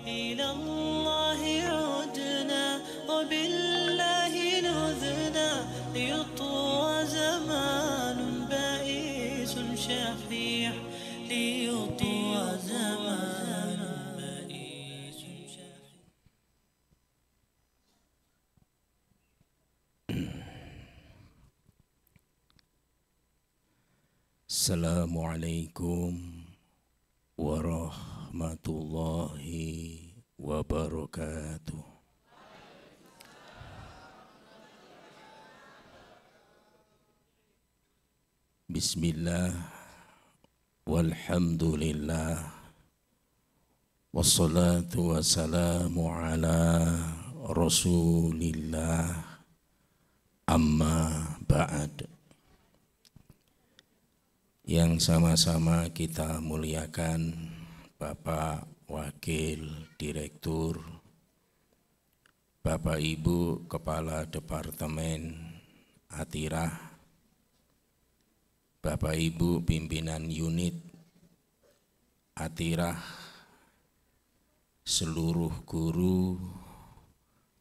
إلى الله عدنا وبالله نذنا ليطوى زمان بائس شحيح ليطوى زمان بائس شحيح. Assalamualaikum warahmatullahi wabarakatuh. Bismillah walhamdulillah wassalatu wassalamu ala rasulillah amma ba'd. Yang sama-sama kita muliakan Bapak Wakil Direktur, Bapak Ibu Kepala Departemen Atirah, Bapak Ibu Pimpinan Unit Atirah, seluruh guru,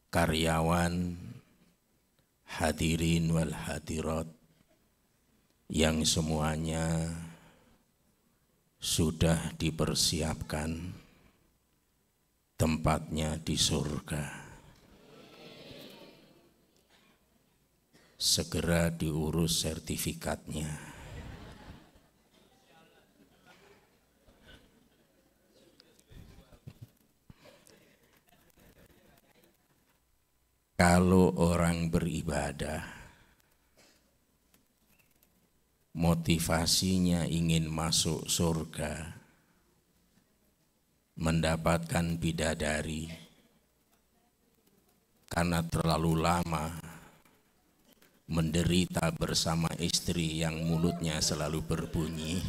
karyawan, hadirin wal hadirat, yang semuanya sudah dipersiapkan tempatnya di surga. Segera diurus sertifikatnya. Kalau orang beribadah motivasinya ingin masuk surga, mendapatkan bidadari, karena terlalu lama menderita bersama istri yang mulutnya selalu berbunyi.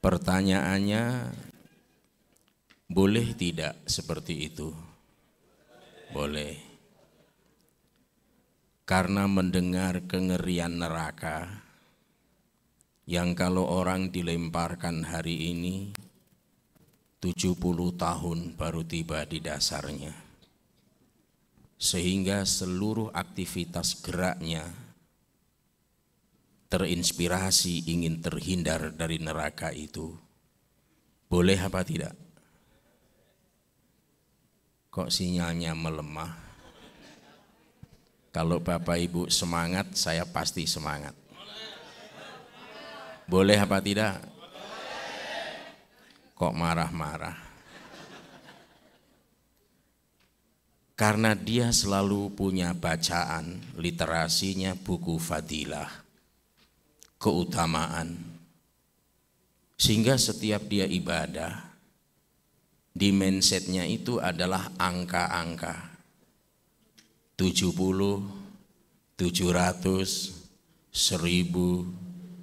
Pertanyaannya, boleh tidak seperti itu? Boleh. Karena mendengar kengerian neraka yang kalau orang dilemparkan hari ini 70 tahun baru tiba di dasarnya, sehingga seluruh aktivitas geraknya terinspirasi ingin terhindar dari neraka itu. Boleh apa tidak? Kok sinyalnya melemah? Kalau Bapak Ibu semangat, saya pasti semangat. Boleh apa tidak? Kok marah-marah? Karena dia selalu punya bacaan, literasinya buku fadilah, keutamaan. Sehingga setiap dia ibadah, di mindsetnya itu adalah angka-angka 70, 700, 1000,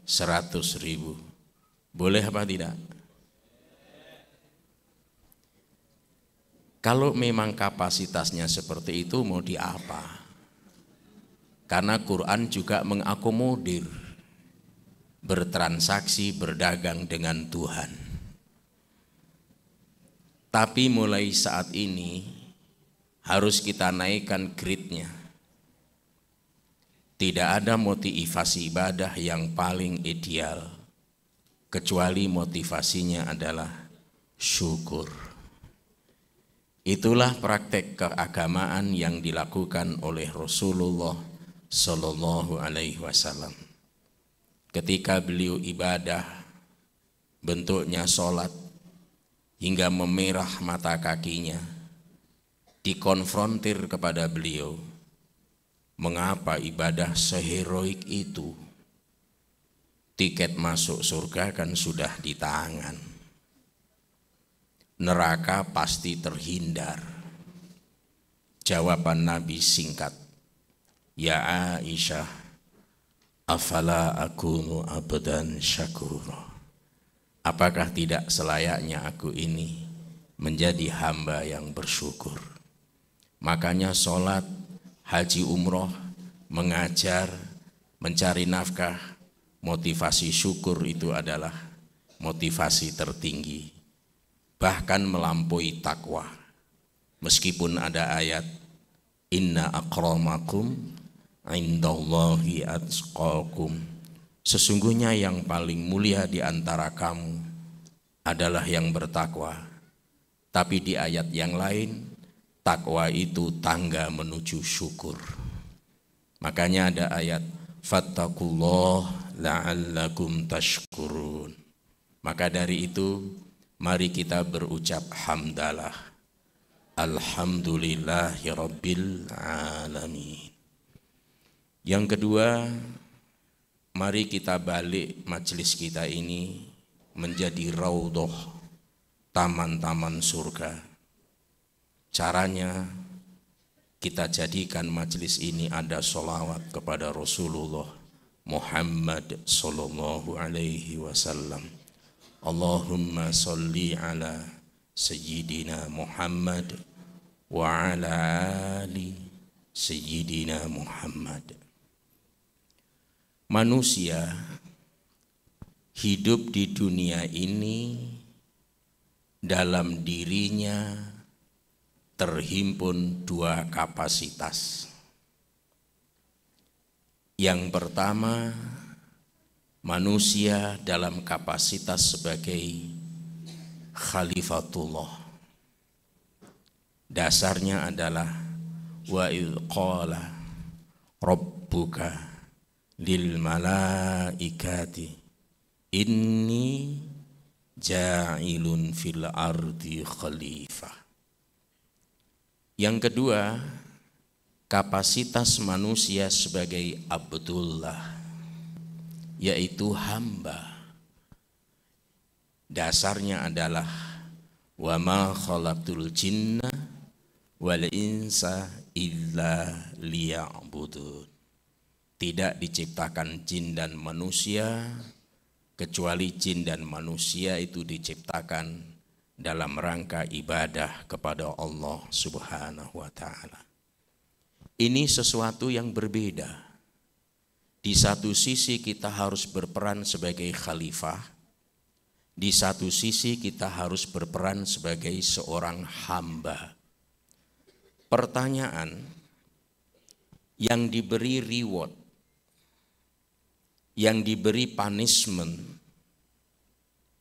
100.000. Boleh apa tidak? Kalau memang kapasitasnya seperti itu, mau di apa? Karena Quran juga mengakomodir bertransaksi, berdagang dengan Tuhan. Tapi mulai saat ini harus kita naikkan grade-nya. Tidak ada motivasi ibadah yang paling ideal kecuali motivasinya adalah syukur. Itulah praktek keagamaan yang dilakukan oleh Rasulullah Sallallahu Alaihi Wasallam. Ketika beliau ibadah, bentuknya sholat, hingga memerah mata kakinya, dikonfrontir kepada beliau, mengapa ibadah seheroik itu? Tiket masuk surga kan sudah di tangan, neraka pasti terhindar. Jawaban Nabi singkat, ya Aisyah, afala akunu abdan syakura. Apakah tidak selayaknya aku ini menjadi hamba yang bersyukur? Makanya sholat, haji umroh, mengajar, mencari nafkah, motivasi syukur itu adalah motivasi tertinggi, bahkan melampaui takwa. Meskipun ada ayat inna akramakum indallahi atqakum, sesungguhnya yang paling mulia di antara kamu adalah yang bertakwa. Tapi di ayat yang lain, takwa itu tangga menuju syukur. Makanya ada ayat fattakullah la'allakum tashkurun. Maka dari itu mari kita berucap hamdalah, alhamdulillahi rabbil alamin. Yang kedua, mari kita balik majelis kita ini menjadi raudhah, taman-taman surga. Caranya kita jadikan majelis ini ada sholawat kepada Rasulullah Muhammad sallallahu alaihi wasallam. Allahumma salli ala Sayyidina Muhammad wa ala ali Sayyidina Muhammad. Manusia hidup di dunia ini dalam dirinya terhimpun dua kapasitas. Yang pertama, manusia dalam kapasitas sebagai khalifatullah. Dasarnya adalah wa idz qala rabbuka lil malaikati inni ja'ilun fil ardi khalifah. Yang kedua, kapasitas manusia sebagai abdullah, yaitu hamba. Dasarnya adalah wa ma khalaqtul jinna wal insa illa liya'budun. Tidak diciptakan jin dan manusia kecuali jin dan manusia itu diciptakan dalam rangka ibadah kepada Allah Subhanahu wa ta'ala. Ini sesuatu yang berbeda. Di satu sisi kita harus berperan sebagai khalifah, di satu sisi kita harus berperan sebagai seorang hamba. Pertanyaan, yang diberi reward, yang diberi punishment,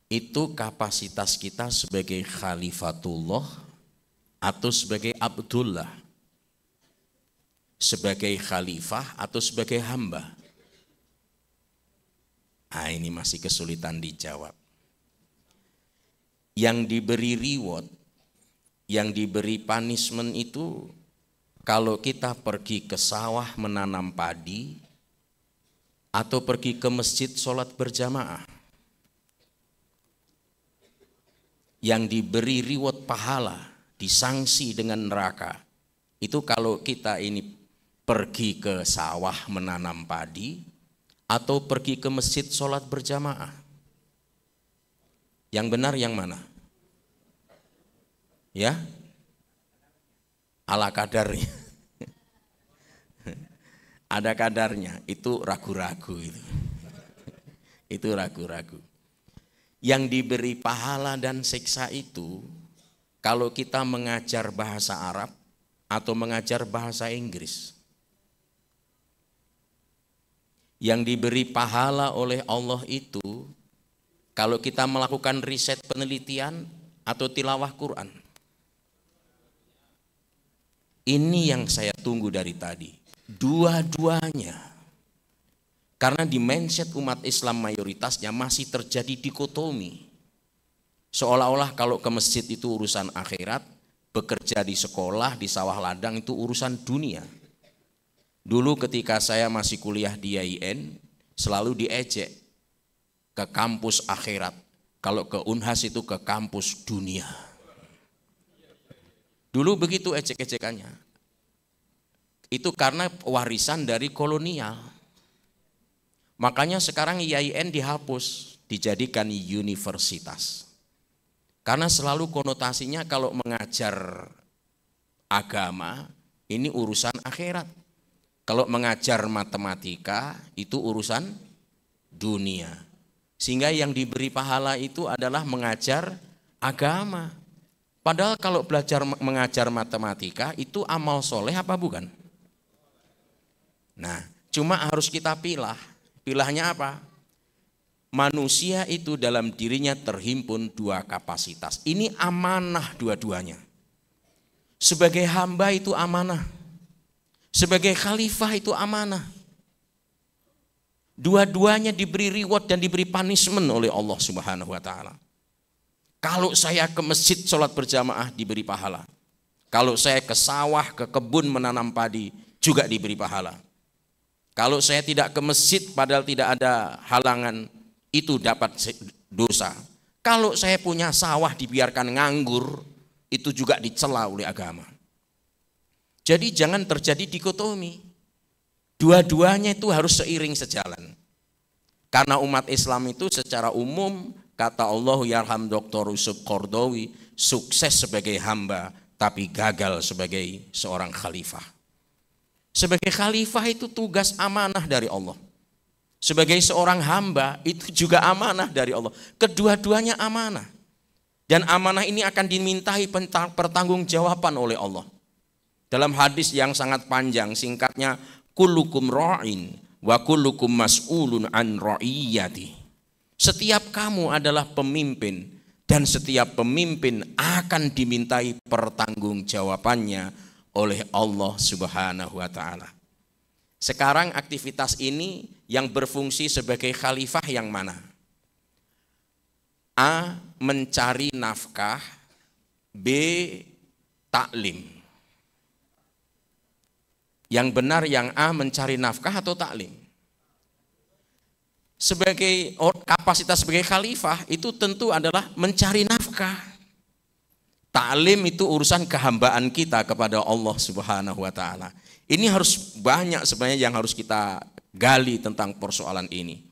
itu kapasitas kita sebagai khalifatullah atau sebagai abdullah, sebagai khalifah atau sebagai hamba. Nah, ini masih kesulitan dijawab. Yang diberi reward, yang diberi punishment itu kalau kita pergi ke sawah menanam padi atau pergi ke masjid sholat berjamaah. Yang diberi reward pahala, disangsi dengan neraka, itu kalau kita ini pergi ke sawah menanam padi atau pergi ke masjid sholat berjamaah. Yang benar yang mana? Ya, ala kadarnya. Ada kadarnya, itu ragu-ragu itu. Itu ragu-ragu. Yang diberi pahala dan siksa itu kalau kita mengajar bahasa Arab atau mengajar bahasa Inggris. Yang diberi pahala oleh Allah itu kalau kita melakukan riset penelitian atau tilawah Quran. Ini yang saya tunggu dari tadi. Dua-duanya. Karena di mindset umat Islam mayoritasnya masih terjadi dikotomi. Seolah-olah kalau ke masjid itu urusan akhirat, bekerja di sekolah, di sawah ladang itu urusan dunia. Dulu ketika saya masih kuliah di IAIN, selalu diejek ke kampus akhirat. Kalau ke Unhas itu ke kampus dunia. Dulu begitu ejek-ejekannya. Itu karena warisan dari kolonial. Makanya sekarang IAIN dihapus, dijadikan universitas. Karena selalu konotasinya kalau mengajar agama, ini urusan akhirat. Kalau mengajar matematika, itu urusan dunia. Sehingga yang diberi pahala itu adalah mengajar agama. Padahal kalau belajar mengajar matematika itu amal soleh apa bukan? Nah, cuma harus kita pilah. Pilahnya apa? Manusia itu dalam dirinya terhimpun dua kapasitas. Ini amanah dua-duanya. Sebagai hamba itu amanah. Sebagai khalifah itu amanah. Dua-duanya diberi reward dan diberi punishment oleh Allah Subhanahu wa taala. Kalau saya ke masjid sholat berjamaah diberi pahala. Kalau saya ke sawah, ke kebun menanam padi juga diberi pahala. Kalau saya tidak ke masjid padahal tidak ada halangan, itu dapat dosa. Kalau saya punya sawah dibiarkan nganggur, itu juga dicela oleh agama. Jadi jangan terjadi dikotomi. Dua-duanya itu harus seiring sejalan. Karena umat Islam itu secara umum, kata Allah yarham Dr. Yusuf Qaradawi, sukses sebagai hamba tapi gagal sebagai seorang khalifah. Sebagai khalifah itu tugas amanah dari Allah. Sebagai seorang hamba itu juga amanah dari Allah. Kedua-duanya amanah. Dan amanah ini akan dimintai pertanggungjawaban oleh Allah. Dalam hadis yang sangat panjang, singkatnya, kullukum ra'in wa kullukum mas'ulun an ra'iyati. Setiap kamu adalah pemimpin dan setiap pemimpin akan dimintai pertanggungjawabannya oleh Allah Subhanahu wa taala. Sekarang aktivitas ini yang berfungsi sebagai khalifah yang mana? A. Mencari nafkah. B. Taklim. Yang benar yang A mencari nafkah atau taklim? Sebagai kapasitas sebagai khalifah itu tentu adalah mencari nafkah. Taklim itu urusan kehambaan kita kepada Allah Subhanahu wa taala. Ini harus banyak sebenarnya yang harus kita gali tentang persoalan ini.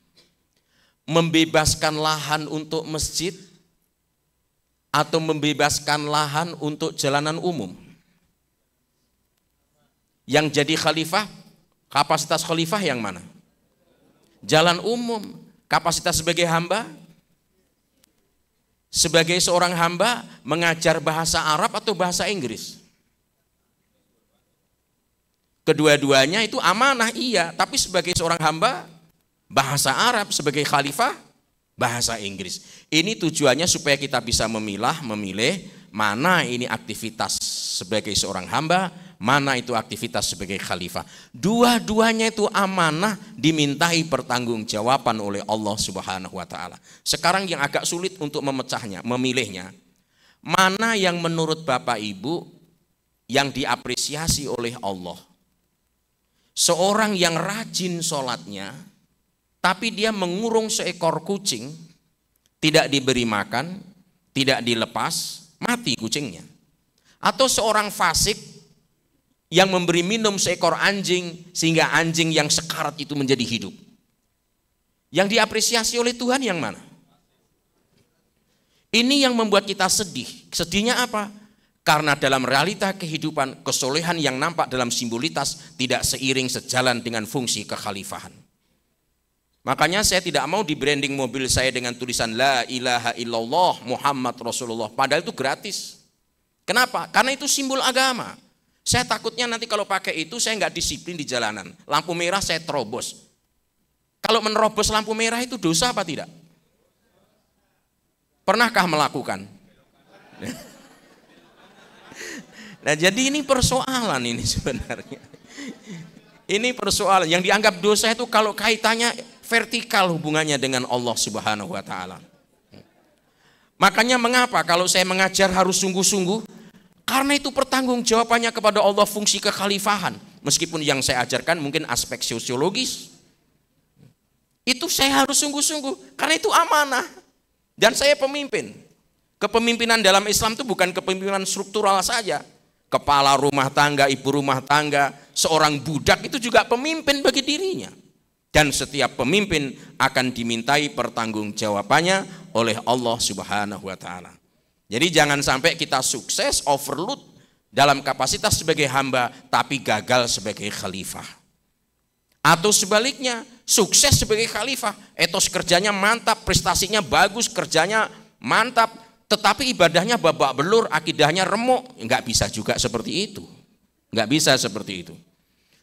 Membebaskan lahan untuk masjid atau membebaskan lahan untuk jalanan umum. Yang jadi khalifah, kapasitas khalifah yang mana? Jalan umum. Kapasitas sebagai hamba? Sebagai seorang hamba mengajar bahasa Arab atau bahasa Inggris? Kedua-duanya itu amanah iya, tapi sebagai seorang hamba bahasa Arab, sebagai khalifah bahasa Inggris. Ini tujuannya supaya kita bisa memilih mana ini aktivitas sebagai seorang hamba, mana itu aktivitas sebagai khalifah. Dua-duanya itu amanah dimintai pertanggungjawaban oleh Allah Subhanahu wa taala. Sekarang yang agak sulit untuk memecahnya, memilihnya. Mana yang menurut Bapak Ibu yang diapresiasi oleh Allah? Seorang yang rajin sholatnya, tapi dia mengurung seekor kucing, tidak diberi makan, tidak dilepas, mati kucingnya. Atau seorang fasik yang memberi minum seekor anjing sehingga anjing yang sekarat itu menjadi hidup. Yang diapresiasi oleh Tuhan yang mana? Ini yang membuat kita sedih. Sedihnya apa? Karena dalam realita kehidupan, kesolehan yang nampak dalam simbolitas tidak seiring sejalan dengan fungsi kekhalifahan. Makanya saya tidak mau di branding mobil saya dengan tulisan La ilaha illallah Muhammad Rasulullah. Padahal itu gratis. Kenapa? Karena itu simbol agama. Saya takutnya nanti kalau pakai itu saya nggak disiplin di jalanan. Lampu merah saya terobos. Kalau menerobos lampu merah itu dosa apa tidak? Pernahkah melakukan? Nah jadi ini persoalan ini sebenarnya. Ini persoalan yang dianggap dosa itu kalau kaitannya vertikal hubungannya dengan Allah Subhanahu wa taala. Makanya mengapa kalau saya mengajar harus sungguh-sungguh? Karena itu pertanggungjawabannya kepada Allah fungsi kekhalifahan. Meskipun yang saya ajarkan mungkin aspek sosiologis. Itu saya harus sungguh-sungguh karena itu amanah. Dan saya pemimpin. Kepemimpinan dalam Islam itu bukan kepemimpinan struktural saja. Kepala rumah tangga, ibu rumah tangga, seorang budak itu juga pemimpin bagi dirinya. Dan setiap pemimpin akan dimintai pertanggungjawabannya oleh Allah Subhanahu wa taala. Jadi jangan sampai kita sukses overload dalam kapasitas sebagai hamba tapi gagal sebagai khalifah. Atau sebaliknya, sukses sebagai khalifah, etos kerjanya mantap, prestasinya bagus, kerjanya mantap, tetapi ibadahnya babak belur, akidahnya remuk. Enggak bisa juga seperti itu. Enggak bisa seperti itu.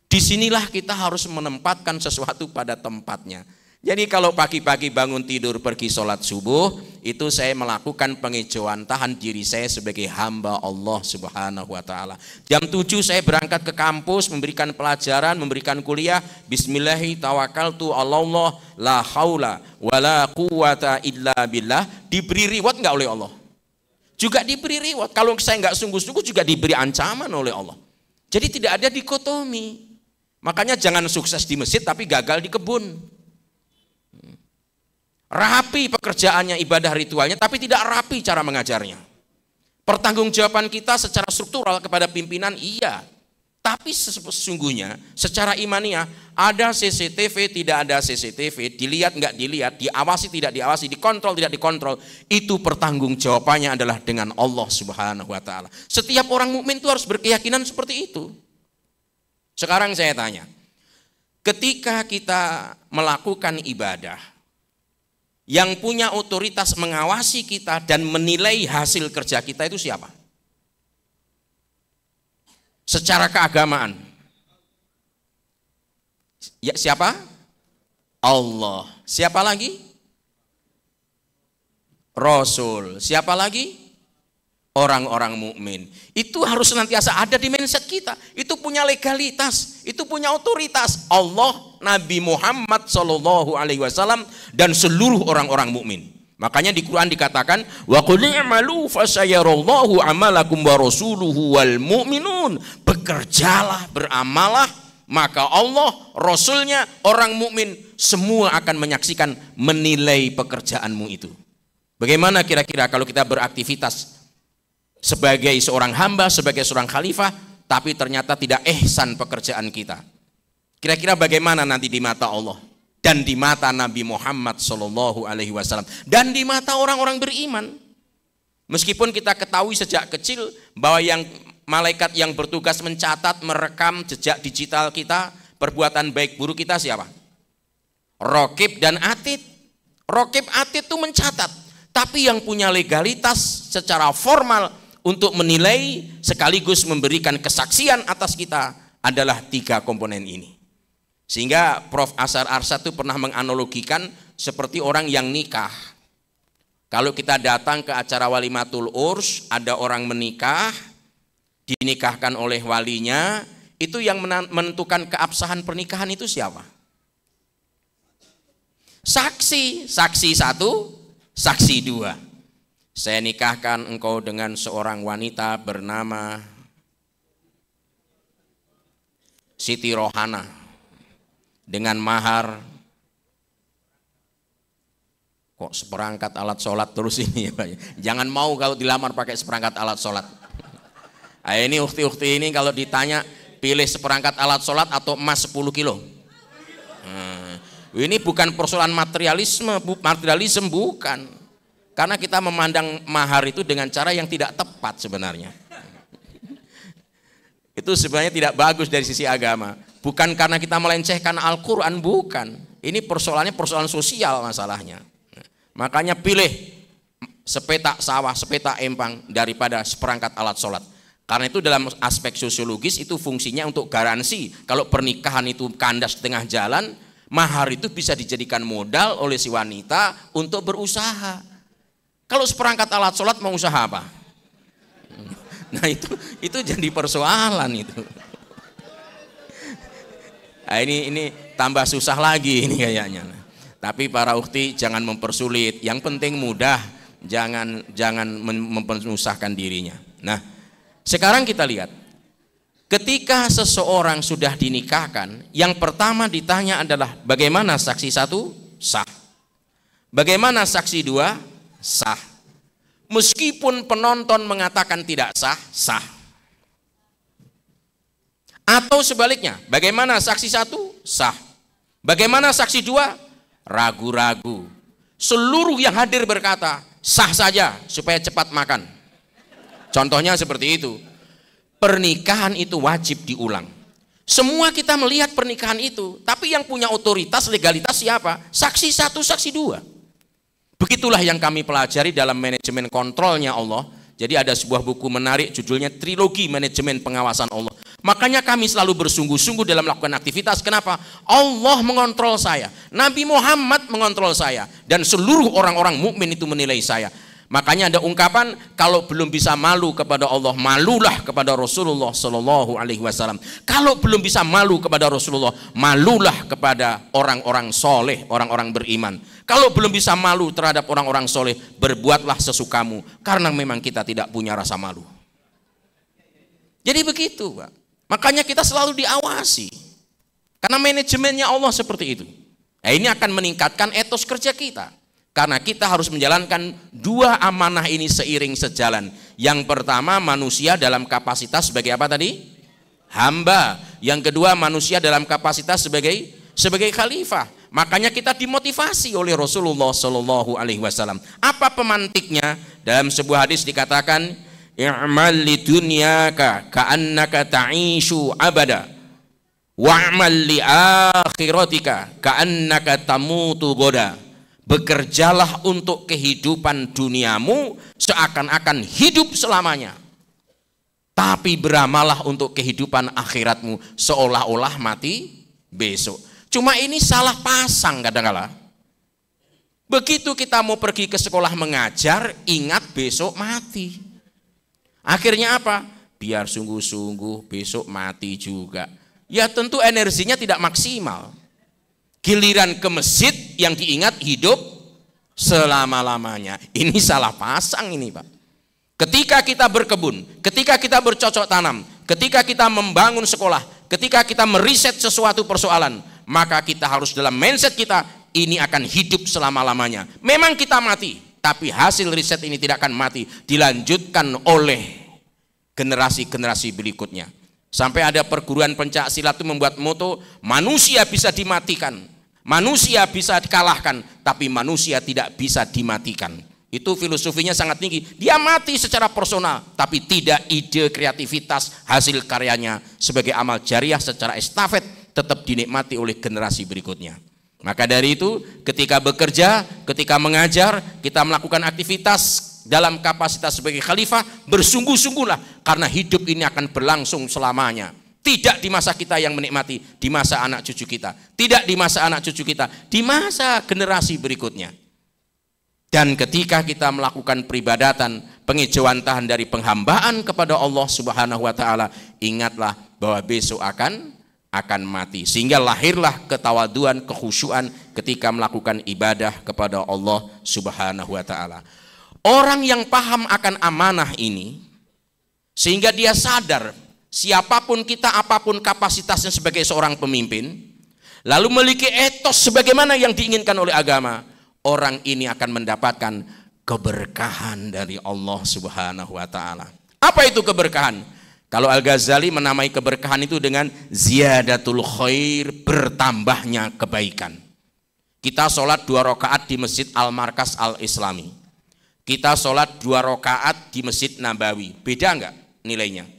Disinilah kita harus menempatkan sesuatu pada tempatnya. Jadi kalau pagi-pagi bangun tidur pergi sholat subuh, itu saya melakukan pengejauhan tahan diri saya sebagai hamba Allah Subhanahu wa ta'ala. Jam 7 saya berangkat ke kampus, memberikan pelajaran, memberikan kuliah. Bismillahi tawakkaltu ala Allah, la haula wa la quwata illa billah. Diberi reward enggak oleh Allah? Juga diberi reward. Kalau saya enggak sungguh-sungguh juga diberi ancaman oleh Allah. Jadi tidak ada dikotomi. Makanya jangan sukses di masjid tapi gagal di kebun. Rapi pekerjaannya, ibadah ritualnya, tapi tidak rapi cara mengajarnya. Pertanggungjawaban kita secara struktural kepada pimpinan, iya. Tapi sesungguhnya secara imaniah, ada CCTV, tidak ada CCTV, dilihat nggak dilihat, diawasi tidak diawasi, dikontrol tidak dikontrol, itu pertanggungjawabannya adalah dengan Allah Subhanahu wa ta'ala. Setiap orang mukmin itu harus berkeyakinan seperti itu. Sekarang saya tanya, ketika kita melakukan ibadah, yang punya otoritas mengawasi kita dan menilai hasil kerja kita itu siapa? Secara keagamaan. Ya, siapa? Allah. Siapa lagi? Rasul. Siapa lagi? Orang-orang mukmin. Itu harus senantiasa ada di mindset kita. Itu punya legalitas, itu punya otoritas. Allah, Nabi Muhammad sallallahu alaihi wasallam dan seluruh orang-orang mukmin. Makanya di Quran dikatakan, wa qul i'malu fasayarallahu amalakum wa rasuluhu wal mu'minun. Bekerjalah, beramalah, maka Allah, Rasulnya, orang mukmin semua akan menyaksikan, menilai pekerjaanmu itu. Bagaimana kira-kira kalau kita beraktivitas sebagai seorang hamba, sebagai seorang khalifah, tapi ternyata tidak ihsan pekerjaan kita? Kira-kira bagaimana nanti di mata Allah dan di mata Nabi Muhammad sallallahu alaihi wasallam dan di mata orang-orang beriman? Meskipun kita ketahui sejak kecil bahwa yang malaikat yang bertugas mencatat, merekam jejak digital kita, perbuatan baik buruk kita siapa? Raqib dan Atid. Raqib Atid itu mencatat, tapi yang punya legalitas secara formal untuk menilai sekaligus memberikan kesaksian atas kita adalah 3 komponen ini. Sehingga Prof. Ashar Arsyad itu pernah menganalogikan seperti orang yang nikah. Kalau kita datang ke acara walimatul urs, ada orang menikah, dinikahkan oleh walinya, itu yang menentukan keabsahan pernikahan itu siapa? Saksi, saksi 1, saksi 2. Saya nikahkan engkau dengan seorang wanita bernama Siti Rohana dengan mahar, kok seperangkat alat sholat terus ini ya Pak? Jangan mau kalau dilamar pakai seperangkat alat sholat. Nah, ini ukhti-ukhti ini kalau ditanya pilih seperangkat alat sholat atau emas 10 kilo. Ini bukan persoalan materialisme bukan. Karena kita memandang mahar itu dengan cara yang tidak tepat sebenarnya. Itu sebenarnya tidak bagus dari sisi agama. Bukan karena kita melencehkan Al-Quran, bukan. Ini persoalannya persoalan sosial masalahnya. Makanya pilih sepetak sawah, sepetak empang daripada seperangkat alat sholat. Karena itu dalam aspek sosiologis itu fungsinya untuk garansi. Kalau pernikahan itu kandas di tengah jalan, mahar itu bisa dijadikan modal oleh si wanita untuk berusaha. Kalau seperangkat alat sholat mau usaha apa? Nah itu jadi persoalan itu. Nah, ini tambah susah lagi ini kayaknya. Tapi para ukhti jangan mempersulit. Yang penting mudah, jangan mempersusahkan dirinya. Nah, sekarang kita lihat. Ketika seseorang sudah dinikahkan, yang pertama ditanya adalah bagaimana saksi 1? Sah. Bagaimana saksi 2? Sah. Meskipun penonton mengatakan tidak sah, sah. Atau sebaliknya, bagaimana saksi 1? Sah. Bagaimana saksi 2? Ragu-ragu. Seluruh yang hadir berkata, sah saja supaya cepat makan. Contohnya seperti itu. Pernikahan itu wajib diulang. Semua kita melihat pernikahan itu, tapi yang punya otoritas legalitas siapa? Saksi satu, saksi dua. Begitulah yang kami pelajari dalam manajemen kontrolnya Allah. Jadi ada sebuah buku menarik judulnya Trilogi Manajemen Pengawasan Allah. Makanya kami selalu bersungguh-sungguh dalam melakukan aktivitas. Kenapa? Allah mengontrol saya, Nabi Muhammad mengontrol saya, dan seluruh orang-orang mukmin itu menilai saya. Makanya ada ungkapan, kalau belum bisa malu kepada Allah, malulah kepada Rasulullah Shallallahu Alaihi Wasallam. Kalau belum bisa malu kepada Rasulullah, malulah kepada orang-orang soleh, orang-orang beriman. Kalau belum bisa malu terhadap orang-orang soleh, berbuatlah sesukamu, karena memang kita tidak punya rasa malu. Jadi begitu, Pak. Makanya kita selalu diawasi, karena manajemennya Allah seperti itu. Nah, ini akan meningkatkan etos kerja kita. Karena kita harus menjalankan dua amanah ini seiring sejalan. Yang pertama, manusia dalam kapasitas sebagai apa tadi? Hamba. Yang kedua, manusia dalam kapasitas sebagai khalifah. Makanya kita dimotivasi oleh Rasulullah Shallallahu Alaihi Wasallam. Apa pemantiknya? Dalam sebuah hadis dikatakan, i'mal lidunyaka ka'annaka ta'ishu abada, wa'mal li akhiratika ka'annaka tamutu goda. Bekerjalah untuk kehidupan duniamu seakan-akan hidup selamanya, tapi beramalah untuk kehidupan akhiratmu seolah-olah mati besok. Cuma ini salah pasang kadang-kala. Begitu kita mau pergi ke sekolah mengajar, ingat besok mati. Akhirnya apa? Biar sungguh-sungguh besok mati juga. Ya tentu energinya tidak maksimal. Giliran ke masjid yang diingat hidup selama-lamanya. Ini salah pasang ini, Pak. Ketika kita berkebun, ketika kita bercocok tanam, ketika kita membangun sekolah, ketika kita meriset sesuatu persoalan, maka kita harus dalam mindset kita, ini akan hidup selama-lamanya. Memang kita mati, tapi hasil riset ini tidak akan mati, dilanjutkan oleh generasi-generasi berikutnya. Sampai ada perguruan pencak silat itu membuat moto, manusia bisa dimatikan, manusia bisa dikalahkan, tapi manusia tidak bisa dimatikan. Itu filosofinya sangat tinggi. Dia mati secara personal, tapi tidak ide kreativitas hasil karyanya sebagai amal jariah secara estafet tetap dinikmati oleh generasi berikutnya. Maka dari itu, ketika bekerja, ketika mengajar, kita melakukan aktivitas dalam kapasitas sebagai khalifah, bersungguh-sungguhlah, karena hidup ini akan berlangsung selamanya. Tidak di masa kita yang menikmati, di masa anak cucu kita. Tidak di masa anak cucu kita, di masa generasi berikutnya. Dan ketika kita melakukan peribadatan, pengejauhan tahan dari penghambaan kepada Allah Subhanahu wa Ta'ala, ingatlah bahwa besok akan mati. Sehingga lahirlah ketawaduan, kekhusyuan ketika melakukan ibadah kepada Allah Subhanahu wa Ta'ala. Orang yang paham akan amanah ini, sehingga dia sadar siapapun kita, apapun kapasitasnya sebagai seorang pemimpin, lalu memiliki etos sebagaimana yang diinginkan oleh agama, orang ini akan mendapatkan keberkahan dari Allah Subhanahu wa Ta'ala. Apa itu keberkahan? Kalau Al-Ghazali menamai keberkahan itu dengan ziyadatul khair, bertambahnya kebaikan. Kita sholat 2 rakaat di Masjid Al-Markas Al-Islami. Kita sholat 2 rakaat di Masjid Nabawi. Beda enggak nilainya?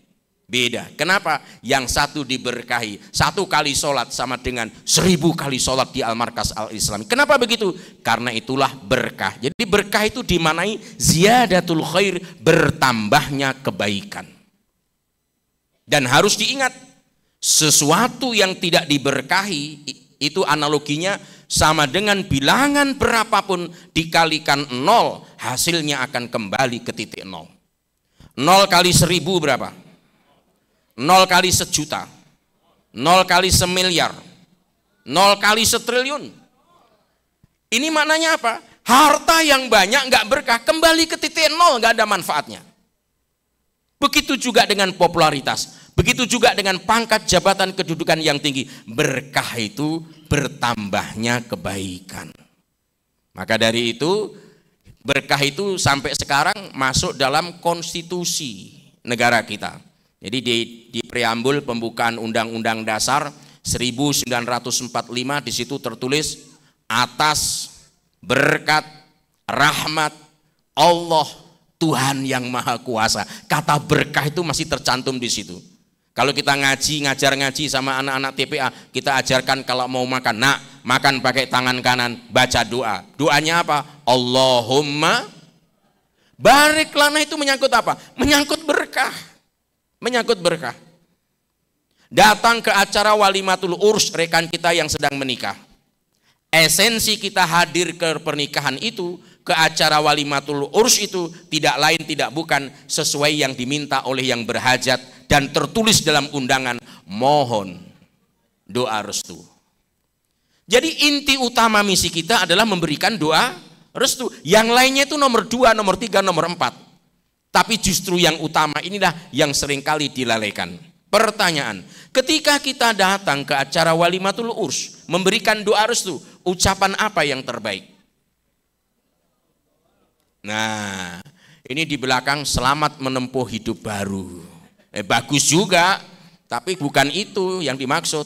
Beda. Kenapa? Yang satu diberkahi. 1 kali sholat sama dengan 1000 kali sholat di Al-Markas Al-Islami. Kenapa begitu? Karena itulah berkah. Jadi berkah itu dimanai ziyadatul khair, bertambahnya kebaikan. Dan harus diingat, sesuatu yang tidak diberkahi itu analoginya sama dengan bilangan berapapun dikalikan 0, hasilnya akan kembali ke titik 0. 0 kali 1000 berapa? 0 kali 1.000.000, 0 kali 1.000.000.000, 0 kali 1.000.000.000. Ini maknanya apa? Harta yang banyak nggak berkah, kembali ke titik 0, nggak ada manfaatnya. Begitu juga dengan popularitas, begitu juga dengan pangkat, jabatan, kedudukan yang tinggi. Berkah itu bertambahnya kebaikan. Maka dari itu, berkah itu sampai sekarang masuk dalam konstitusi negara kita. Jadi di preambul pembukaan Undang-Undang Dasar 1945 di situ tertulis atas berkat rahmat Allah Tuhan yang Maha Kuasa. Kata berkah itu masih tercantum di situ. Kalau kita ngajar ngaji sama anak-anak TPA, kita ajarkan kalau mau makan, nak, makan pakai tangan kanan, baca doa. Doanya apa? Allahumma barik lana, itu menyangkut apa? Menyangkut berkah. Menyangkut berkah. Datang ke acara walimatul urs rekan kita yang sedang menikah. Esensi kita hadir ke pernikahan itu, ke acara walimatul urs itu tidak lain tidak bukan sesuai yang diminta oleh yang berhajat dan tertulis dalam undangan, mohon doa restu. Jadi inti utama misi kita adalah memberikan doa restu. Yang lainnya itu nomor 2, nomor 3, nomor 4. Tapi justru yang utama inilah yang seringkali dilalaikan. Pertanyaan, ketika kita datang ke acara walimatul urs, memberikan doa restu, ucapan apa yang terbaik? Nah, ini di belakang selamat menempuh hidup baru. Bagus juga, tapi bukan itu yang dimaksud.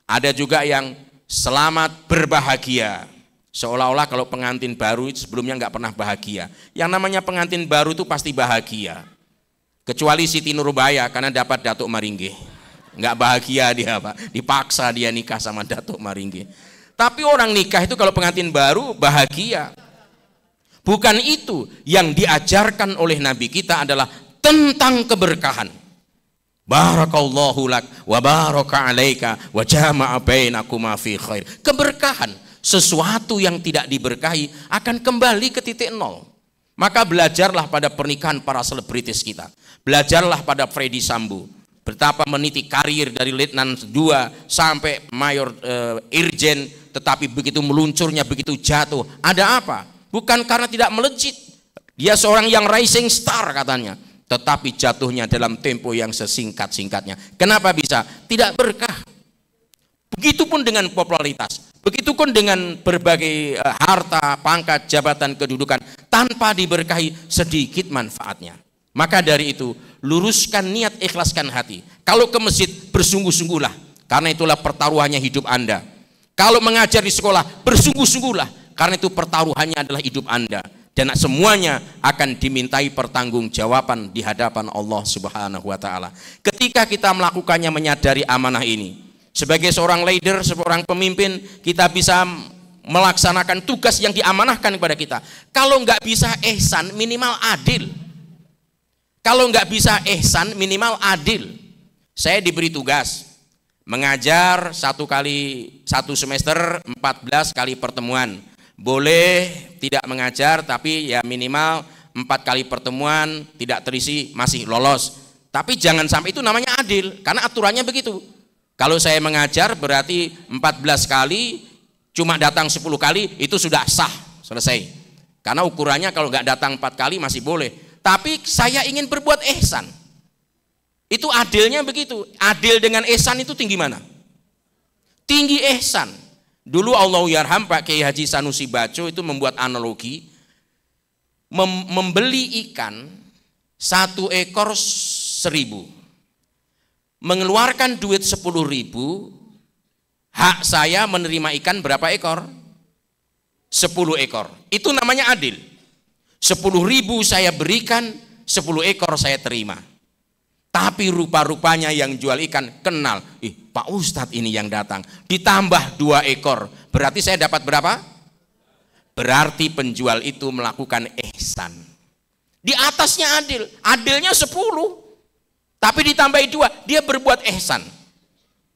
Ada juga yang selamat berbahagia. Seolah-olah kalau pengantin baru itu sebelumnya nggak pernah bahagia. Yang namanya pengantin baru itu pasti bahagia. Kecuali Siti Nurbaya karena dapat Datuk Maringgi. Nggak bahagia dia, Pak. Dipaksa dia nikah sama Datuk Maringgi. Tapi orang nikah itu kalau pengantin baru bahagia. Bukan itu yang diajarkan oleh Nabi kita adalah tentang keberkahan. Barakallahu lak wa baraka alaika wa jama'a bainakuma fi khair. Keberkahan, sesuatu yang tidak diberkahi akan kembali ke titik nol. Maka belajarlah pada pernikahan para selebritis kita. Belajarlah pada Freddy Sambo. Betapa meniti karir dari Letnan 2 sampai Mayor Irjen, tetapi begitu meluncurnya, begitu jatuh. Ada apa? Bukan karena tidak melejit. Dia seorang yang rising star katanya. Tetapi jatuhnya dalam tempo yang sesingkat-singkatnya. Kenapa bisa? Tidak berkah. Begitupun dengan popularitas. Begitupun dengan berbagai harta, pangkat, jabatan, kedudukan. Tanpa diberkahi sedikit manfaatnya. Maka dari itu, luruskan niat, ikhlaskan hati. Kalau ke masjid, bersungguh-sungguhlah. Karena itulah pertaruhannya hidup Anda. Kalau mengajar di sekolah, bersungguh-sungguhlah. Karena itu pertaruhannya adalah hidup Anda. Dan semuanya akan dimintai pertanggungjawaban di hadapan Allah Subhanahu wa Ta'ala. Ketika kita melakukannya menyadari amanah ini, sebagai seorang leader, seorang pemimpin, kita bisa melaksanakan tugas yang diamanahkan kepada kita. Kalau nggak bisa ihsan, minimal adil. Kalau nggak bisa ihsan, minimal adil. Saya diberi tugas mengajar 1 semester 14 kali pertemuan. Boleh tidak mengajar, tapi ya minimal 4 kali pertemuan tidak terisi masih lolos. Tapi jangan sampai itu namanya adil, karena aturannya begitu. Kalau saya mengajar berarti 14 kali, cuma datang 10 kali, itu sudah sah, selesai. Karena ukurannya kalau nggak datang 4 kali masih boleh. Tapi saya ingin berbuat ihsan. Itu adilnya begitu. Adil dengan ihsan itu tinggi mana? Tinggi ihsan. Dulu Allahyarham Pak Kiai Haji Sanusi Baco itu membuat analogi, membeli ikan 1 ekor 1.000, mengeluarkan duit 10.000, hak saya menerima ikan berapa ekor? 10 ekor. Itu namanya adil. 10.000 saya berikan, 10 ekor saya terima. Tapi rupa-rupanya yang jual ikan kenal, Pak Ustadz ini yang datang, ditambah 2 ekor, berarti saya dapat berapa? Berarti penjual itu melakukan ihsan. Di atasnya adil, adilnya 10, tapi ditambahi 2, dia berbuat ihsan.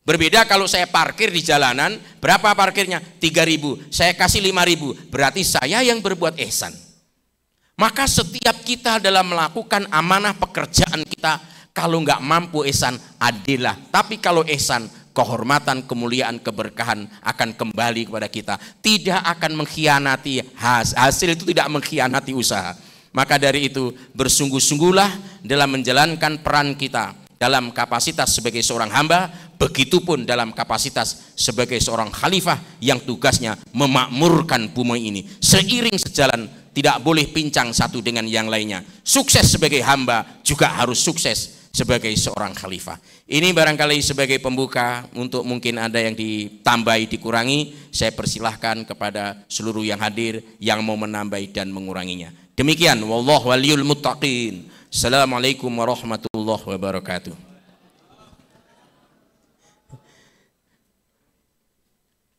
Berbeda kalau saya parkir di jalanan, berapa parkirnya? 3.000, saya kasih 5.000, berarti saya yang berbuat ihsan. Maka setiap kita dalam melakukan amanah pekerjaan kita, kalau nggak mampu ihsan, adillah. Tapi kalau ihsan, kehormatan, kemuliaan, keberkahan akan kembali kepada kita. Tidak akan mengkhianati hasil, itu tidak mengkhianati usaha. Maka dari itu bersungguh-sungguhlah dalam menjalankan peran kita dalam kapasitas sebagai seorang hamba, begitupun dalam kapasitas sebagai seorang khalifah yang tugasnya memakmurkan bumi ini. Seiring sejalan, tidak boleh pincang satu dengan yang lainnya. Sukses sebagai hamba juga harus sukses sebagai seorang khalifah. Ini barangkali sebagai pembuka, untuk mungkin ada yang ditambahi, dikurangi, saya persilahkan kepada seluruh yang hadir yang mau menambahi dan menguranginya. Demikian, wallahu waliyul muttaqin. Assalamualaikum warahmatullahi wabarakatuh.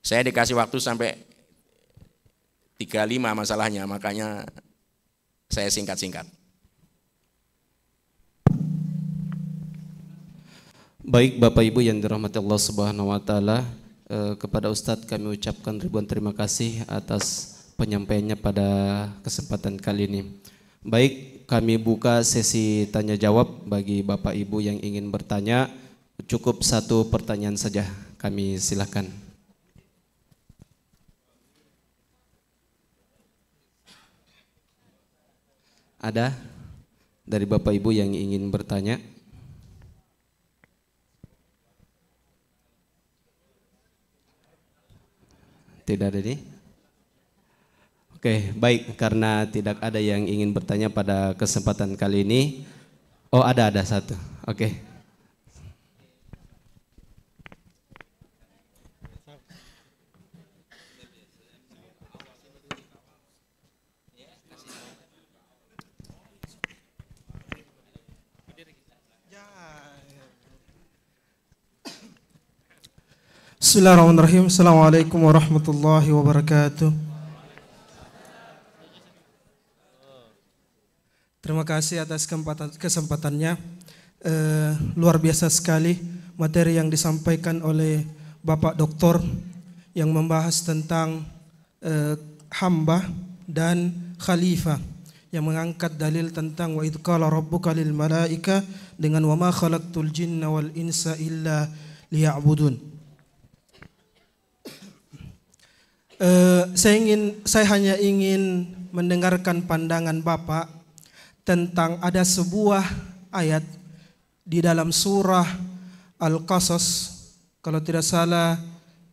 Saya dikasih waktu sampai 35 masalahnya, makanya saya singkat-singkat. Baik Bapak Ibu yang dirahmati Allah Subhanahu wa taala, kepada Ustadz kami ucapkan ribuan terima kasih atas penyampaiannya pada kesempatan kali ini. Baik, kami buka sesi tanya jawab bagi Bapak Ibu yang ingin bertanya. Cukup satu pertanyaan saja, kami silakan. Ada dari Bapak Ibu yang ingin bertanya? Tidak ada nih? Oke, baik, karena tidak ada yang ingin bertanya pada kesempatan kali ini. Oh, ada satu. Oke. Bismillahirrahmanirrahim. Assalamualaikum warahmatullahi wabarakatuh. Terima kasih atas kesempatannya. Luar biasa sekali materi yang disampaikan oleh Bapak Doktor yang membahas tentang hamba dan khalifah, yang mengangkat dalil tentang wa idh qala rabbuka lil malaika dengan wa ma khalaqtul jinna wal insa illa liya'budun. Saya hanya ingin mendengarkan pandangan Bapak tentang ada sebuah ayat di dalam surah Al-Qasas, kalau tidak salah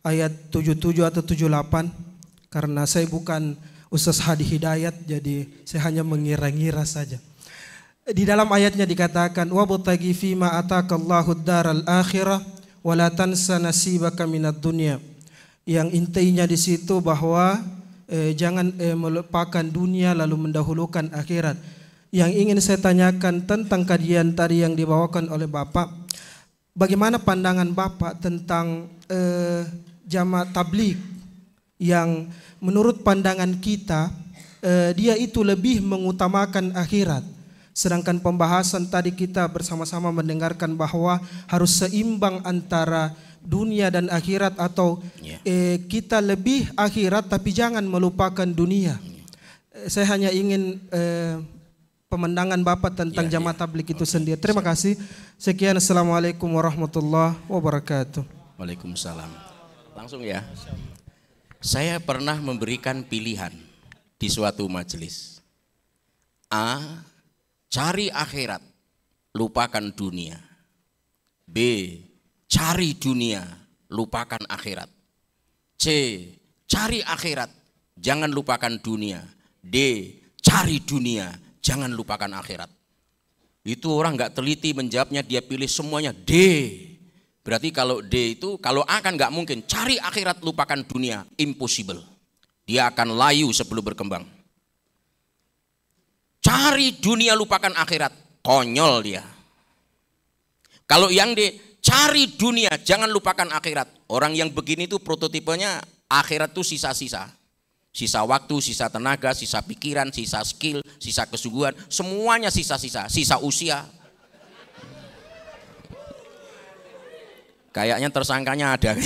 ayat 77 atau 78, karena saya bukan Ustaz Hadi Hidayat jadi saya hanya mengira-ngira saja. Di dalam ayatnya dikatakan wabtaghi fima ataqallahu ad-daral akhirah wa la tansa nasibaka minad dunya. Yang intinya di situ bahwa jangan melupakan dunia lalu mendahulukan akhirat. Yang ingin saya tanyakan tentang kajian tadi yang dibawakan oleh Bapak, bagaimana pandangan Bapak tentang jamaah tabligh yang menurut pandangan kita dia itu lebih mengutamakan akhirat, sedangkan pembahasan tadi kita bersama-sama mendengarkan bahwa harus seimbang antara dunia dan akhirat, atau kita lebih akhirat tapi jangan melupakan dunia. Saya hanya ingin pemandangan Bapak tentang jamaah tabligh itu sendiri. Terima kasih. Sekian, assalamualaikum warahmatullahi wabarakatuh. Waalaikumsalam. Langsung ya. Saya pernah memberikan pilihan di suatu majelis. A, cari akhirat, lupakan dunia. B, cari dunia, lupakan akhirat. C, cari akhirat, jangan lupakan dunia. D, cari dunia, jangan lupakan akhirat. Itu orang nggak teliti menjawabnya, dia pilih semuanya D. Berarti kalau D itu, kalau A kan nggak mungkin. Cari akhirat, lupakan dunia, impossible. Dia akan layu sebelum berkembang. Cari dunia, lupakan akhirat, konyol dia. Kalau yang D, cari dunia, jangan lupakan akhirat. Orang yang begini itu prototipenya akhirat itu sisa-sisa. Sisa waktu, sisa tenaga, sisa pikiran, sisa skill, sisa kesungguhan. Semuanya sisa-sisa, sisa usia. Kayaknya tersangkanya ada.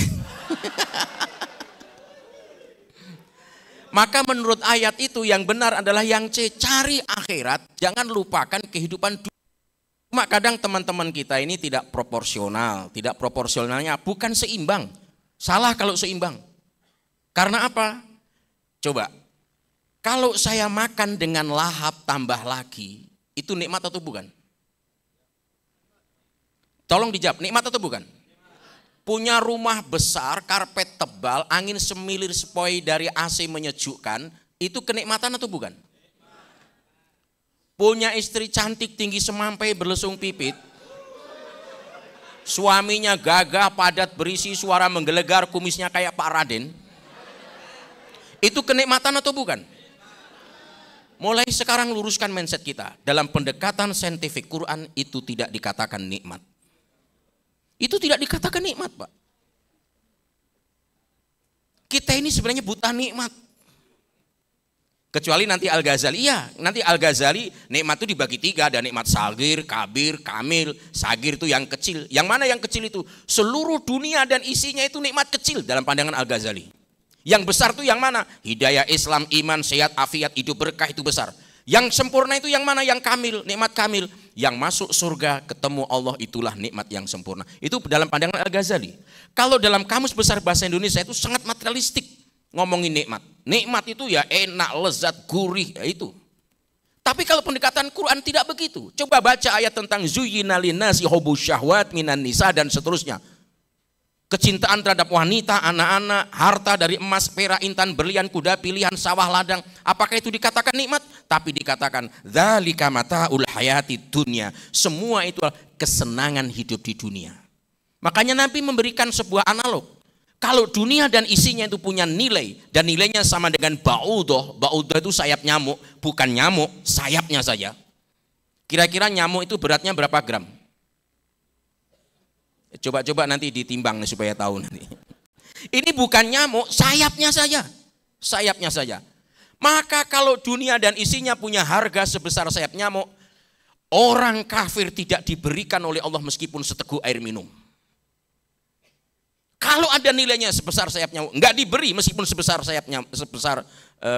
Maka menurut ayat itu yang benar adalah yang C, cari akhirat, jangan lupakan kehidupan dunia. Cuma kadang teman-teman kita ini tidak proporsional. Tidak proporsionalnya bukan seimbang. Salah kalau seimbang. Karena apa? Coba, kalau saya makan dengan lahap tambah lagi, itu nikmat atau bukan? Tolong dijawab, nikmat atau bukan? Punya rumah besar, karpet tebal, angin semilir sepoi dari AC menyejukkan, itu kenikmatan atau bukan? Punya istri cantik, tinggi semampai, berlesung pipit, suaminya gagah, padat, berisi, suara menggelegar, kumisnya kayak Pak Raden, itu kenikmatan atau bukan? Mulai sekarang luruskan mindset kita. Dalam pendekatan saintifik Quran itu tidak dikatakan nikmat. Itu tidak dikatakan nikmat, Pak. Kita ini sebenarnya buta nikmat. Kecuali nanti Al-Ghazali, iya nanti Al-Ghazali nikmat itu dibagi 3, ada nikmat sagir, kabir, kamil. Sagir itu yang kecil, yang mana yang kecil itu? Seluruh dunia dan isinya itu nikmat kecil dalam pandangan Al-Ghazali. Yang besar itu yang mana? Hidayah, Islam, iman, sehat, afiat, hidup berkah itu besar. Yang sempurna itu yang mana? Yang kamil, nikmat kamil. Yang masuk surga ketemu Allah itulah nikmat yang sempurna. Itu dalam pandangan Al-Ghazali. Kalau dalam Kamus Besar Bahasa Indonesia itu sangat materialistik ngomongin nikmat. Nikmat itu ya enak, lezat, gurih, ya itu. Tapi kalau pendekatan Quran tidak begitu. Coba baca ayat tentang zuyyina linnasi hubbus syahwat minan nisa dan seterusnya. Kecintaan terhadap wanita, anak-anak, harta dari emas, perak, intan, berlian, kuda, pilihan, sawah, ladang. Apakah itu dikatakan nikmat? Tapi dikatakan dzalika mataul hayati dunya. Semua itu kesenangan hidup di dunia. Makanya Nabi memberikan sebuah analog. Kalau dunia dan isinya itu punya nilai dan nilainya sama dengan ba'udah. Ba'udah itu sayap nyamuk, bukan nyamuk, sayapnya saja. Kira-kira nyamuk itu beratnya berapa gram? Coba-coba nanti ditimbang supaya tahu nanti. Ini bukan nyamuk, sayapnya saja. Sayapnya saja. Maka kalau dunia dan isinya punya harga sebesar sayap nyamuk, orang kafir tidak diberikan oleh Allah meskipun seteguk air minum. Kalau ada nilainya sebesar sayap nyamuk, enggak diberi meskipun sebesar sayapnya, sebesar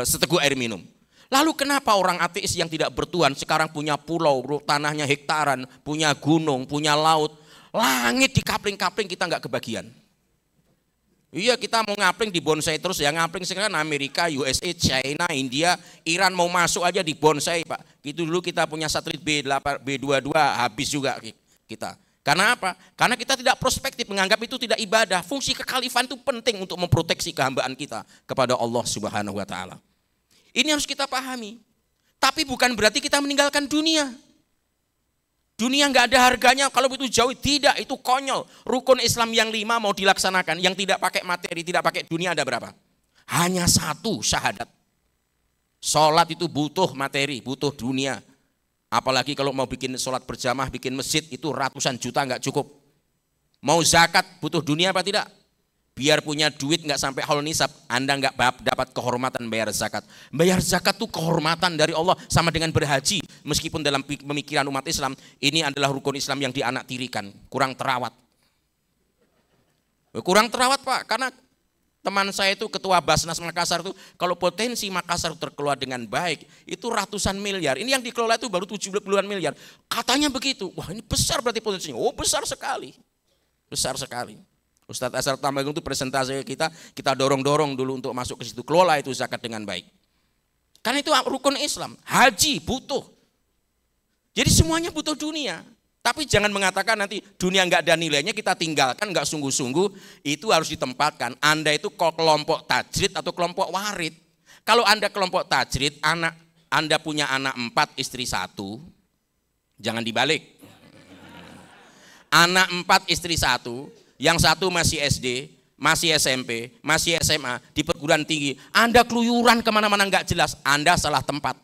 seteguk air minum. Lalu kenapa orang ateis yang tidak bertuhan sekarang punya pulau, tanahnya hektaran, punya gunung, punya laut, langit dikapling-kapling kita enggak kebagian? Iya, kita mau ngapling di bonsai terus ya, ngapling sekarang Amerika, USA, China, India, Iran mau masuk aja di bonsai, Pak. Gitu dulu kita punya satelit B22 habis juga kita. Karena apa? Karena kita tidak prospektif, menganggap itu tidak ibadah. Fungsi kekhalifan itu penting untuk memproteksi kehambaan kita kepada Allah Subhanahu wa taala. Ini harus kita pahami. Tapi bukan berarti kita meninggalkan dunia. Dunia nggak ada harganya kalau itu jauh, tidak, itu konyol. Rukun Islam yang 5 mau dilaksanakan, yang tidak pakai materi, tidak pakai dunia ada berapa? Hanya 1, syahadat. Sholat itu butuh materi, butuh dunia. Apalagi kalau mau bikin sholat berjamaah, bikin masjid itu ratusan juta nggak cukup. Mau zakat butuh dunia apa tidak? Biar punya duit nggak sampai haul nisab, Anda nggak dapat kehormatan bayar zakat. Bayar zakat itu kehormatan dari Allah sama dengan berhaji. Meskipun dalam pemikiran umat Islam ini adalah rukun Islam yang dianaktirikan, kurang terawat. Kurang terawat Pak, karena teman saya itu ketua Basnas Makassar itu, kalau potensi Makassar terkelola dengan baik, itu ratusan miliar. Ini yang dikelola itu baru 70-an miliar. Katanya begitu. Wah, ini besar berarti potensinya. Oh, besar sekali. Besar sekali. Ustadz Asar Tambagung itu presentasi kita dorong-dorong dulu untuk masuk ke situ. Kelola itu zakat dengan baik. Karena itu rukun Islam. Haji butuh. Jadi semuanya butuh dunia. Tapi jangan mengatakan nanti dunia nggak ada nilainya kita tinggalkan, nggak sungguh-sungguh, itu harus ditempatkan. Anda itu kelompok tajrid atau kelompok warid. Kalau Anda kelompok tajrid, Anda punya anak 4, istri 1, jangan dibalik. Anak 4, istri 1, yang 1 masih SD, masih SMP, masih SMA, di perguruan tinggi. Anda keluyuran kemana-mana nggak jelas, Anda salah tempat.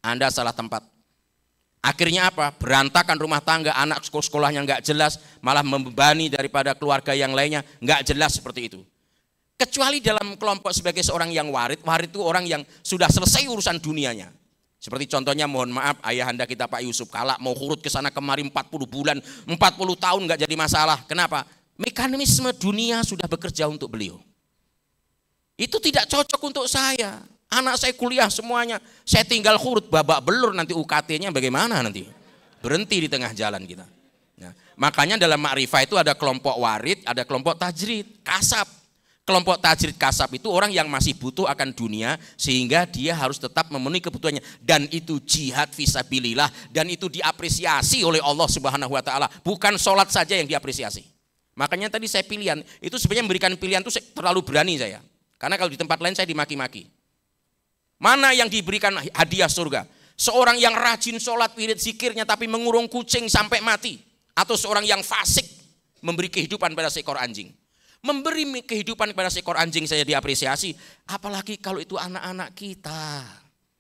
Anda salah tempat. Akhirnya apa? Berantakan rumah tangga, anak sekolahnya nggak jelas, malah membebani daripada keluarga yang lainnya, nggak jelas seperti itu. Kecuali dalam kelompok sebagai seorang yang warid itu orang yang sudah selesai urusan dunianya. Seperti contohnya, mohon maaf, ayahanda kita Pak Yusuf Kala mau hurut ke sana kemari 40 bulan, 40 tahun nggak jadi masalah. Kenapa? Mekanisme dunia sudah bekerja untuk beliau. Itu tidak cocok untuk saya. Anak saya kuliah semuanya, saya tinggal hurut babak belur, nanti UKT-nya bagaimana nanti? Berhenti di tengah jalan kita. Nah, makanya dalam makrifah itu ada kelompok warid, ada kelompok tajrid, kasab. Kelompok tajrid kasab itu orang yang masih butuh akan dunia sehingga dia harus tetap memenuhi kebutuhannya, dan itu jihad fisabilillah, dan itu diapresiasi oleh Allah Subhanahu wa taala. Bukan sholat saja yang diapresiasi. Makanya tadi saya pilihan, itu sebenarnya memberikan pilihan itu terlalu berani saya. Karena kalau di tempat lain saya dimaki-maki. Mana yang diberikan hadiah surga? Seorang yang rajin sholat wirid zikirnya tapi mengurung kucing sampai mati. Atau seorang yang fasik memberi kehidupan pada seekor anjing. Memberi kehidupan pada seekor anjing saya diapresiasi. Apalagi kalau itu anak-anak kita.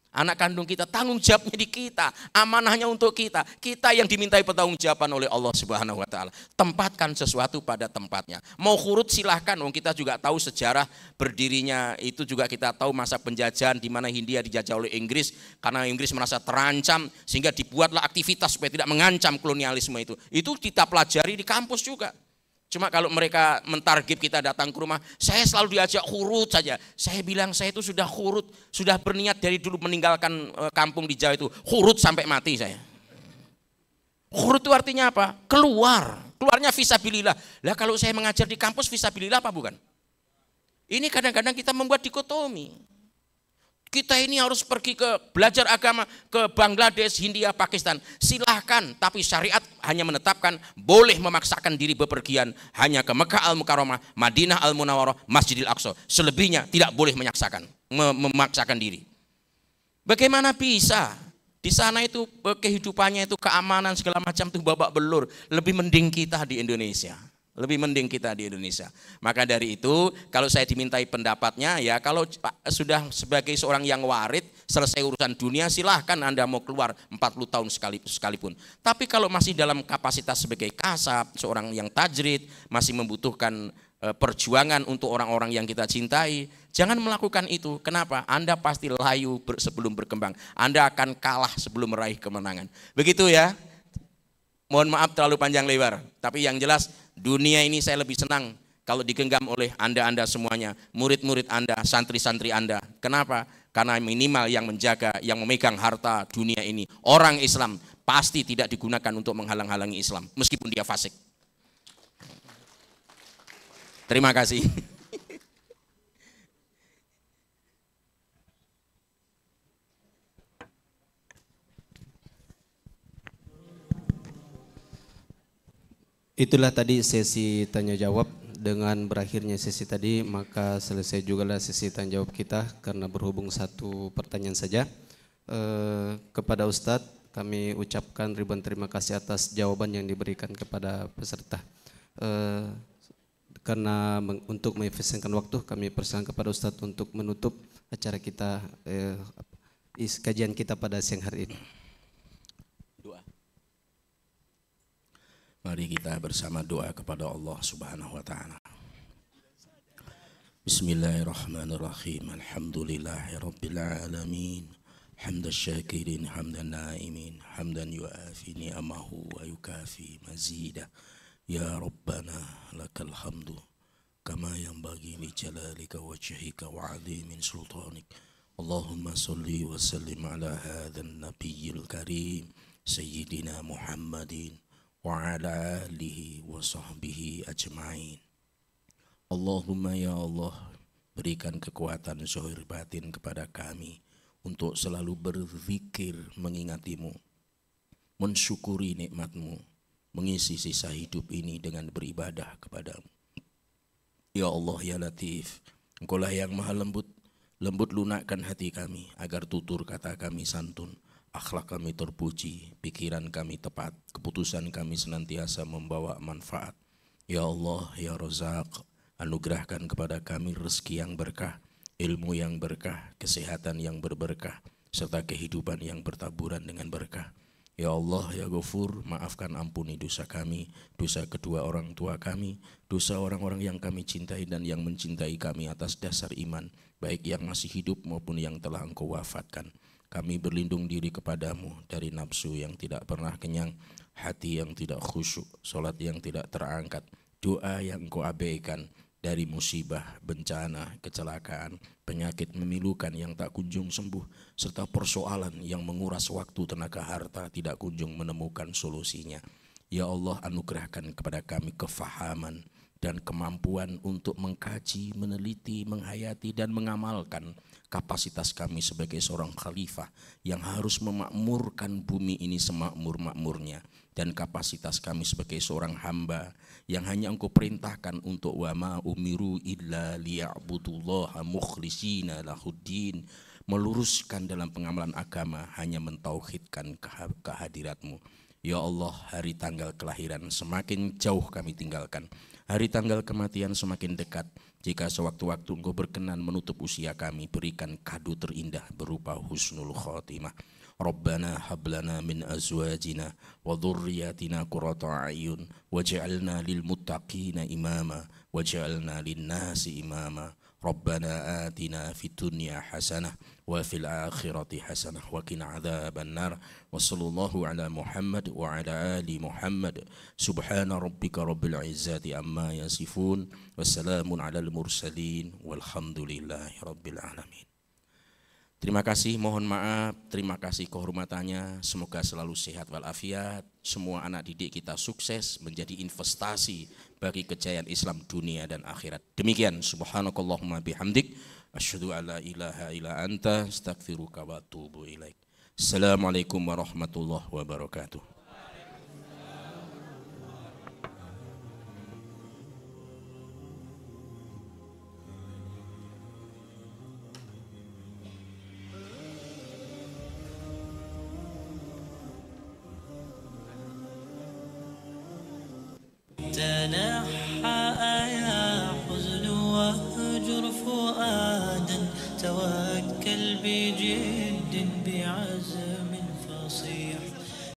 Anak kandung kita, tanggung jawabnya di kita, amanahnya untuk kita. Kita yang dimintai pertanggungjawaban oleh Allah Subhanahu wa taala. Tempatkan sesuatu pada tempatnya. Mau khurut silahkan, kita juga tahu sejarah berdirinya itu, juga kita tahu masa penjajahan di mana Hindia dijajah oleh Inggris, karena Inggris merasa terancam sehingga dibuatlah aktivitas supaya tidak mengancam kolonialisme itu. Itu kita pelajari di kampus juga. Cuma kalau mereka mentarget kita datang ke rumah, saya selalu diajak khurut saja. Saya bilang saya itu sudah khurut, sudah berniat dari dulu meninggalkan kampung di Jawa itu, khurut sampai mati saya. Khurut itu artinya apa? Keluarnya fisabilillah. Lah kalau saya mengajar di kampus fisabilillah apa bukan? Ini kadang-kadang kita membuat dikotomi. Kita ini harus pergi ke belajar agama ke Bangladesh, Hindia, Pakistan. Silahkan, tapi syariat hanya menetapkan boleh memaksakan diri bepergian hanya ke Mekah Al-Mukarramah, Madinah Al-Munawwarah, Masjidil Aqsa. Selebihnya tidak boleh memaksakan diri. Bagaimana bisa? Di sana itu kehidupannya itu keamanan segala macam itu babak belur. Lebih mending kita di Indonesia. Maka dari itu kalau saya dimintai pendapatnya, ya kalau sudah sebagai seorang yang warid selesai urusan dunia silahkan Anda mau keluar 40 tahun sekalipun. Tapi kalau masih dalam kapasitas sebagai kasab, seorang yang tajrid, masih membutuhkan perjuangan untuk orang-orang yang kita cintai, jangan melakukan itu. Kenapa? Anda pasti layu sebelum berkembang. Anda akan kalah sebelum meraih kemenangan. Begitu ya. Mohon maaf terlalu panjang lebar, tapi yang jelas dunia ini saya lebih senang kalau digenggam oleh Anda semuanya, murid-murid Anda, santri-santri Anda. Kenapa? Karena minimal yang menjaga, yang memegang harta dunia ini, orang Islam pasti tidak digunakan untuk menghalang-halangi Islam, meskipun dia fasik. Terima kasih. Itulah tadi sesi tanya jawab. Dengan berakhirnya sesi tadi maka selesai juga lah sesi tanya jawab kita, karena berhubung satu pertanyaan saja. Kepada Ustadz kami ucapkan ribuan terima kasih atas jawaban yang diberikan kepada peserta. Karena untuk mengefisienkan waktu, kami persilakan kepada Ustadz untuk menutup acara kita, kajian kita pada siang hari ini. Mari kita bersama doa kepada Allah Subhanahu wa taala. Bismillahirrahmanirrahim. Alhamdulillahirabbil alamin. Hamdan syakirin, hamdan naimin, hamdan yuafi ni'amahu wa yukafi mazidah. Ya Rabbana lakal hamdu kama yanbaghi li jalalika wajhika wa 'azimin sultanik. Allahumma salli wa sallim ala hadzal nabiyil karim sayyidina Muhammadin wa ala alihi wa sahbihi ajma'in. Allahumma ya Allah, berikan kekuatan zahir batin kepada kami untuk selalu berzikir mengingatimu, mensyukuri nikmatmu, mengisi sisa hidup ini dengan beribadah kepadamu. Ya Allah ya Latif, Engkaulah yang maha lembut lunakkan hati kami agar tutur kata kami santun, akhlak kami terpuji, pikiran kami tepat, keputusan kami senantiasa membawa manfaat. Ya Allah, ya Razak, anugerahkan kepada kami rezeki yang berkah, ilmu yang berkah, kesehatan yang berberkah, serta kehidupan yang bertaburan dengan berkah. Ya Allah, ya Ghafur, maafkan ampuni dosa kami, dosa kedua orang tua kami, dosa orang-orang yang kami cintai dan yang mencintai kami atas dasar iman, baik yang masih hidup maupun yang telah Engkau wafatkan. Kami berlindung diri kepadamu dari nafsu yang tidak pernah kenyang, hati yang tidak khusyuk, solat yang tidak terangkat, doa yang Engkau abaikan, dari musibah, bencana, kecelakaan, penyakit memilukan yang tak kunjung sembuh, serta persoalan yang menguras waktu, tenaga, harta, tidak kunjung menemukan solusinya. Ya Allah, anugerahkan kepada kami kefahaman dan kemampuan untuk mengkaji, meneliti, menghayati, dan mengamalkan kapasitas kami sebagai seorang khalifah yang harus memakmurkan bumi ini semakmur-makmurnya, dan kapasitas kami sebagai seorang hamba yang hanya Engkau perintahkan untuk wa ma umiru illa liya'budullaha mukhlishina lahuddin, meluruskan dalam pengamalan agama, hanya mentauhidkan kehadirat-Mu. Ya Allah, hari tanggal kelahiran semakin jauh kami tinggalkan, Hari tanggal kematian semakin dekat. Jika sewaktu-waktu Engkau berkenan menutup usia kami, berikan kado terindah berupa husnul khotimah. Rabbana hablana min azwajina wa dhurriyyatina qurrata a'yun waj'alna lil muttaqina imama waj'alna lin nasi imama. Rabbana atina fid dunya hasanah wa fil akhirati hasanah wa qina adzaban nar. Wa sallallahu ala Muhammad wa ala ali Muhammad. Subhana rabbika rabbil izzati amma yasifun. Wassalamun alal mursalin walhamdulillahi rabbil alamin. Terima kasih, mohon maaf, terima kasih kehormatannya. Semoga selalu sehat walafiat. Semua anak didik kita sukses menjadi investasi bagi kejayaan Islam dunia dan akhirat. Demikian, subhanakallahumma bihamdik, asyhadu alla ilaha illa anta, astaghfiruka wa atubu ilaik. Assalamualaikum warahmatullahi wabarakatuh. تنحى يا حزن واهجر فؤادا توكل بجد بعزم فصل